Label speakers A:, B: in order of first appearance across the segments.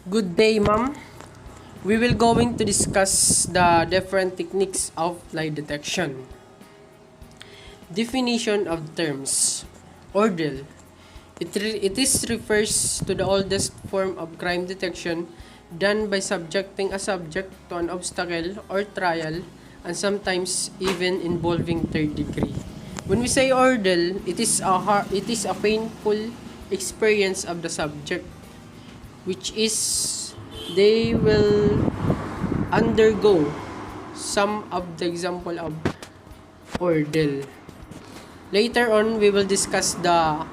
A: Good day, ma'am. We will going to discuss the different techniques of lie detection. Definition of terms. Ordeal. It refers to the oldest form of crime detection done by subjecting a subject to an obstacle or trial and sometimes even involving third degree. When we say ordeal, it is a painful experience of the subject, which is they will undergo some of the example of ordeal. Later on, we will discuss the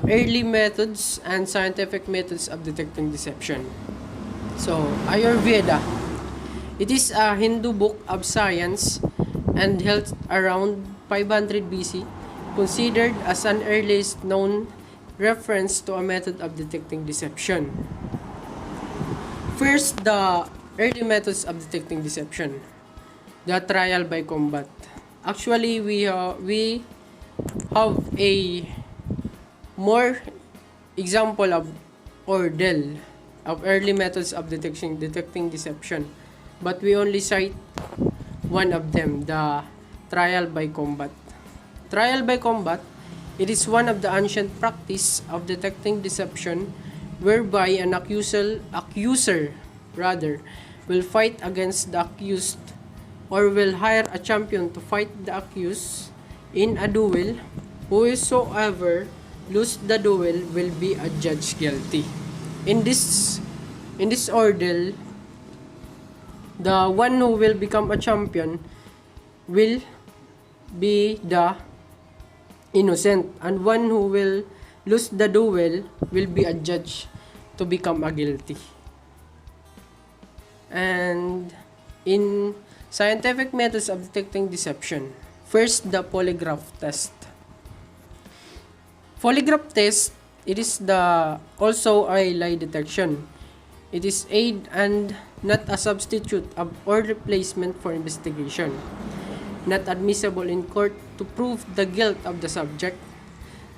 A: early methods and scientific methods of detecting deception. So, Ayurveda. It is a Hindu book of science and held around 500 BC, considered as an earliest known reference to a method of detecting deception. First, the early methods of detecting deception. The trial by combat. Actually, we have a more example of ordeal of early methods of detecting deception, but we only cite one of them, the trial by combat. Trial by combat, it is one of the ancient practice of detecting deception whereby an accuser will fight against the accused or will hire a champion to fight the accused in a duel. Whosoever lose the duel will be adjudged guilty. In this ordeal, the one who will become a champion will be the innocent, and one who will lose the duel will be adjudged to become a guilty. And in scientific methods of detecting deception, first, the polygraph test. Polygraph test, it is also a lie detection. It is aid and not a substitute of or replacement for investigation. Not admissible in court to prove the guilt of the subject.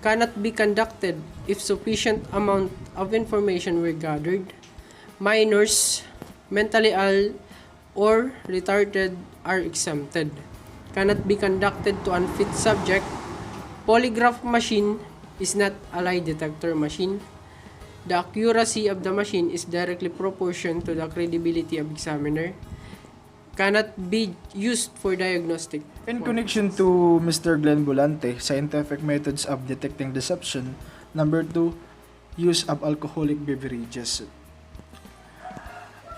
A: Cannot be conducted if sufficient amount of information were gathered. Minors, mentally ill, or retarded are exempted. Cannot be conducted to unfit subject. Polygraph machine is not a lie detector machine. The accuracy of the machine is directly proportional to the credibility of examiner. Cannot be used for diagnostic.
B: In connection to Mr. Glenn Bolante, scientific methods of detecting deception. Number 2, use of alcoholic beverages.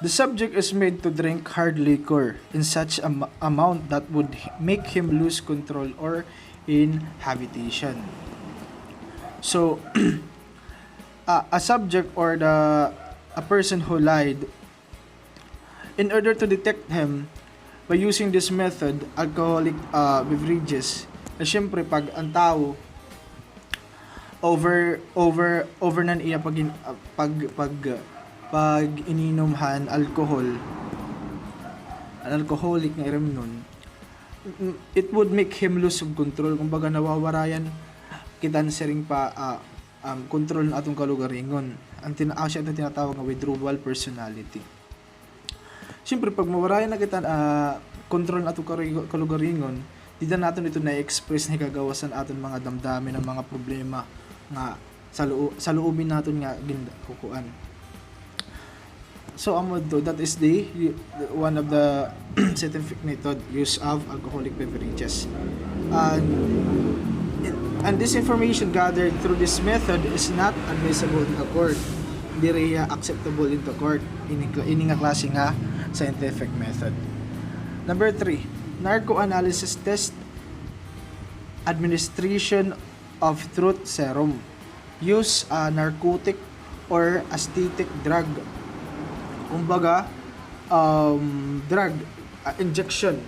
B: The subject is made to drink hard liquor in such amount that would make him lose control or inhabitation. So, a subject or a person who lied, in order to detect him by using this method, alcoholic beverages, syempre pag ang tao over nan iya pag ininomhan alcohol, an alcoholic nga iram nun, it would make him lose control. Kumbaga nawawarayan kitan siring pa control na atong kalugaringon. Ang tinatawag nga withdrawal personality. Siyempre, pag mawarayan na kita control na itong kalugaringon, di na natin ito na-express na kagawasan aton mga damdamin ng mga problema nga sa loobin natin nga kukuan. So, that is the one of the scientific method, use of alcoholic beverages. And this information gathered through this method is not admissible in the court. Hindi rin acceptable in the court. Ini nga klase nga scientific method. Number 3, narco-analysis test, administration of truth serum. Use a narcotic or aesthetic drug. Kumbaga, drug injection.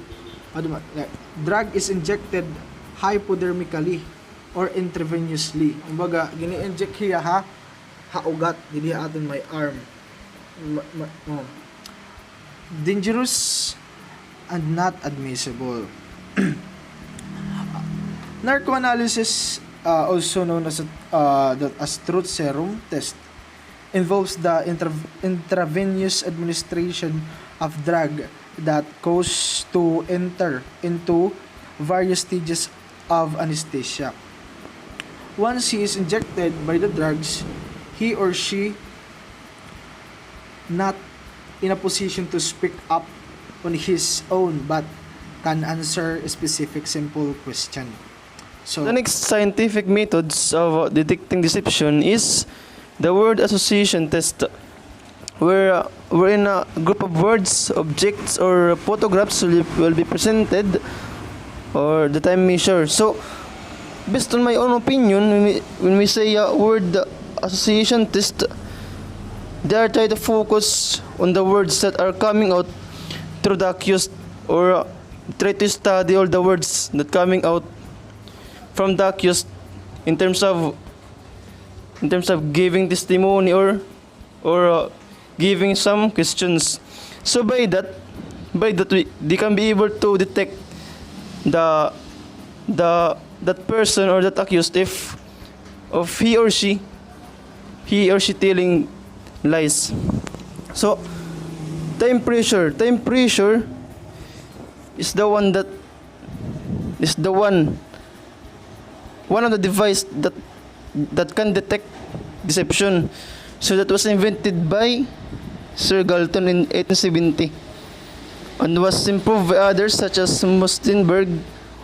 B: Drug is injected hypodermically or intravenously. Kumbaga, gini-inject hiya haugat, dili aton may arm. Dangerous and not admissible. Narco-analysis, also known as truth serum test. involves the intravenous administration of drug that cause to enter into various stages of anesthesia. Once he is injected by the drugs, he or she not in a position to speak up on his own but can answer a specific simple question. So
C: The next scientific methods of detecting deception is the word association test, wherein a group of words, objects, or photographs will be presented, or the time measure. So, based on my own opinion, when we say word association test, they are trying to focus on the words that are coming out through the accused, or try to study all the words that coming out from the accused in terms of giving testimony, or giving some questions. So by that they can be able to detect the that person or that accused if of he or she telling lies. So time pressure is the one of the device that can detect deception. So that was invented by Sir Galton in 1870 and was improved by others such as Mustenberg,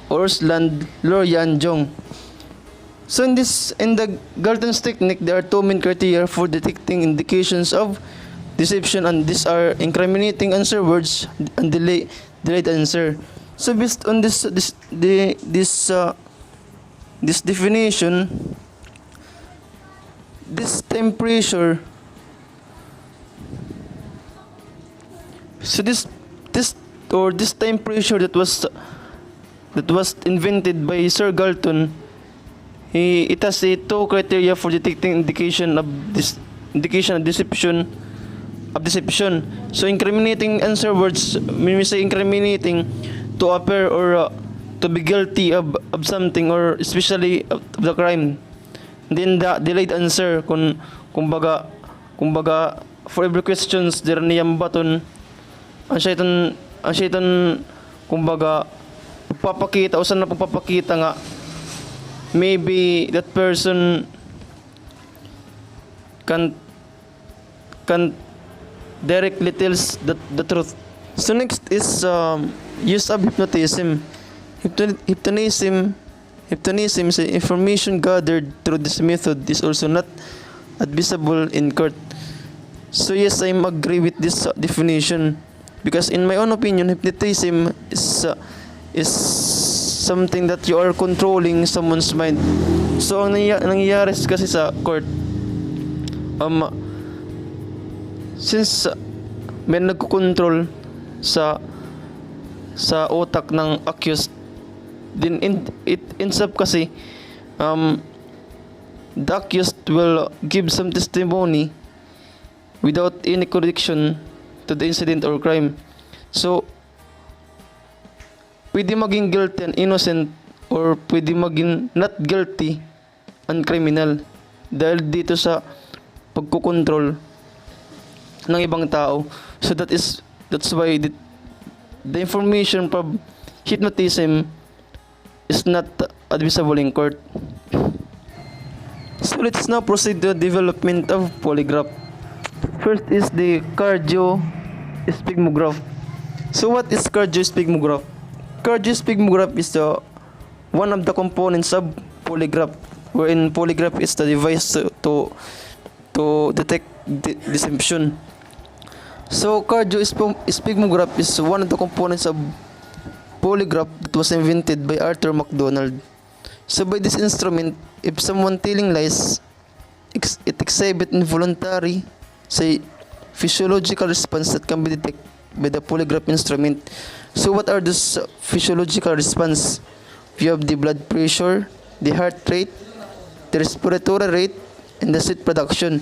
C: Orsland, Loria, and Jong. So in the Galton's technique, there are two main criteria for detecting indications of deception, and these are incriminating answer words and delayed answer. So based on this definition, this time pressure, so this time pressure that was invented by Sir Galton, it has two criteria for detecting indication of deception. So incriminating answer words, when we say incriminating, to appear or to be guilty of something, or especially of the crime. Then the delayed answer, kumbaga for every questions there niyang baton ang shaitan kumbaga pagpapakita o saan na pagpapakita nga maybe that person can directly tells the truth. So next is use of hypnotism. Hypnotism is information gathered through this method is also not admissible in court. So yes, I agree with this definition, because in my own opinion, hypnotism is something that you are controlling someone's mind. So ang nangyayari kasi sa court, since may nagko-control sa utak ng accused, then it ends up kasi the accused will give some testimony without any connection to the incident or crime. So pwede maging guilty and innocent, or pwede maging not guilty and criminal dahil dito sa pagkukontrol ng ibang tao. So that's why the information from hypnotism is not admissible in court. So let's now proceed to the development of polygraph. First is the cardiosphygmograph. So what is cardiosphygmograph? Cardiosphygmograph is one of the components of polygraph, wherein polygraph is the device to detect deception. So cardiosphygmograph is one of the components of polygraph that was invented by Arthur MacDonald. So by this instrument, if someone telling lies, it exhibit involuntary, say, physiological response that can be detected by the polygraph instrument. So what are those physiological response? We have the blood pressure, the heart rate, the respiratory rate, and the sweat production.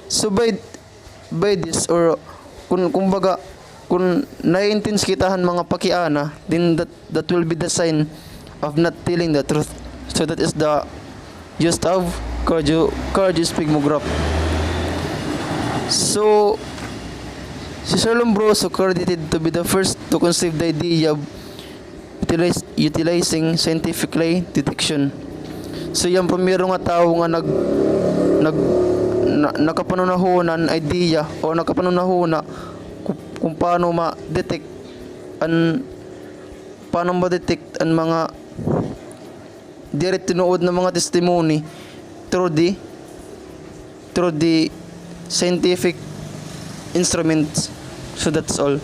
C: So by this, or kung nai-intense kitahan mga pakiana, then that will be the sign of not telling the truth. So that is the use of cardiosphygmograph. So, si Sir Lombroso credited to be the first to conceive the idea of utilizing scientific lie detection. So, yung primero nga tao nga nakapanunahunan idea o nakapanunahuna kung paano ma-detect ang mga direct tinuod ng mga testimony through the scientific instruments. So that's all.